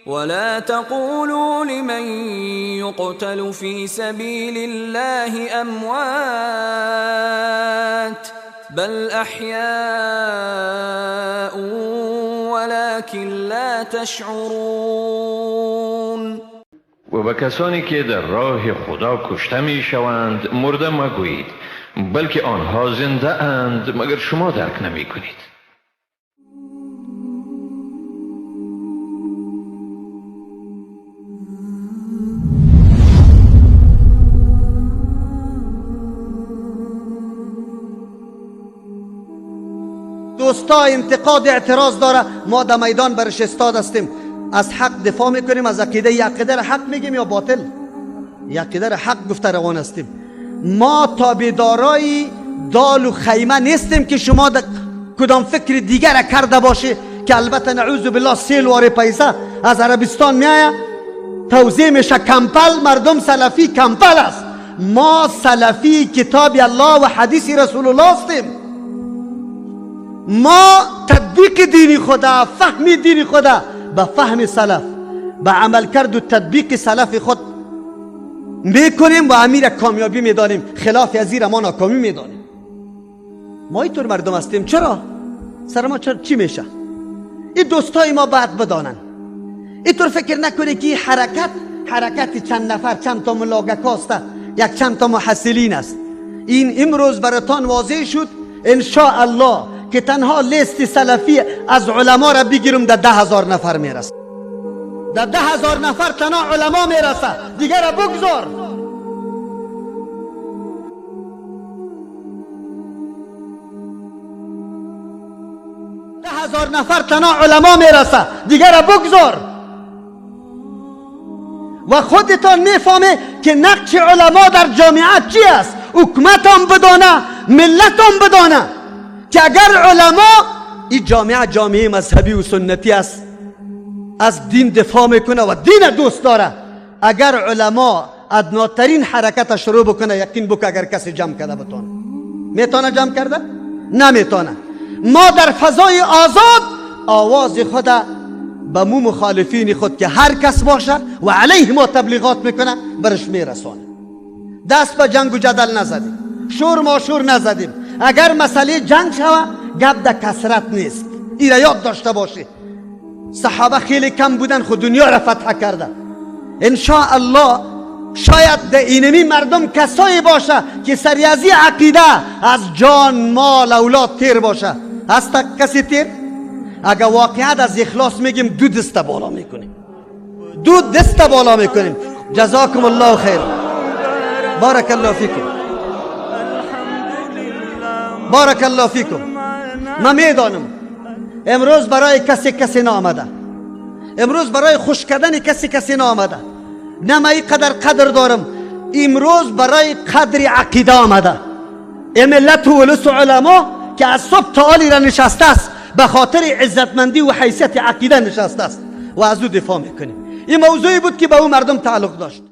ولا تقولوا لمن يقتل في سبيل الله أموات بل أحياء ولكن لا تشعرون. و به کسانی که در راه خدا کشته می شوند مرده مگویید، بلکه آنها زنده اند مگر شما درک نمی کنید. دوستا انتقاد اعتراض داره، ما در میدان برش استاد هستیم، از حق دفاع میکنیم، از عقیده حق میگیم یا باطل؟ عقیده حق گفته روان هستیم. ما تابعدارای دال و خیمه نیستیم که شما کدام فکر دیگر کرده باشه که البته نعوذ بالله سیل واره پیسه از عربستان میایه توزیع میشه کمپل، مردم سلفی کمپل است. ما سلفی کتاب الله و حدیث رسول الله هستیم. ما تطبیق دین خدا، فهم دین خدا به فهم سلف، به عمل کرد و تطبیق سلف خود میکنیم و امیر کامیابی میدانیم، خلاف ازیر ما ناکامی میدانیم. ما اینطور مردم هستیم. چرا؟ سر ما چی میشه؟ این دوستای ما باید بدانن، اینطور فکر نکنه که حرکت چند نفر، چند تا ملاقات است، یک چند تا محصلین است. این امروز براتان واضح شد ان شاء الله که تنها لیست سلفی از علما را بگیرم در 10,000 نفر میرسه. در 10,000 نفر تنها علما میرسه، دیگر را بگذار. ده 1000 نفر تنها علما میرسه، دیگر را بگذار. و خودتان میفهمه که نقش علما در جامعه چی است. حکومت هم بدانه، ملت هم بدانه که اگر علما، این جامعه مذهبی و سنتی است، از دین دفاع میکنه و دین دوست داره، اگر علما ادناترین حرکت شروع بکنه، یقین بک اگر کسی جمع کرده بتونه، میتونه جمع کرده؟ نمیتونه. ما در فضای آزاد آواز خود به مو مخالفین خود که هر کس باشه و علیه ما تبلیغات میکنه برش میرسانه. دست به جنگ و جدل نزدیم، شور ماشور نزدیم. اگر مسئله جنگ شوه گپ در کثرت نیست، این را یاد داشته باشی. صحابه خیلی کم بودن، خود دنیا را فتح کرده. ان شاء الله شاید در اینمی مردم کسایی باشه که سریازی عقیده از جان مال اولاد تیر باشه. هست کسی تیر؟ اگر واقعیت از اخلاص میگیم دو دست بالا میکنیم، دو دست بالا میکنیم. جزاکم الله خیر، بارک الله فیکم، بارک الله فیکم. من میدانم امروز برای کسی نامده، امروز برای خوش کردن کسی نامده. نه من اینقدر قدر دارم، امروز برای قدر عقیده آمده. ملت و ولس و علما که از صبح تا حالی را نشسته است، به خاطر عزتمندی و حیثیت عقیده نشسته است و از او دفاع میکنیم. این موضوعی بود که به اون مردم تعلق داشت.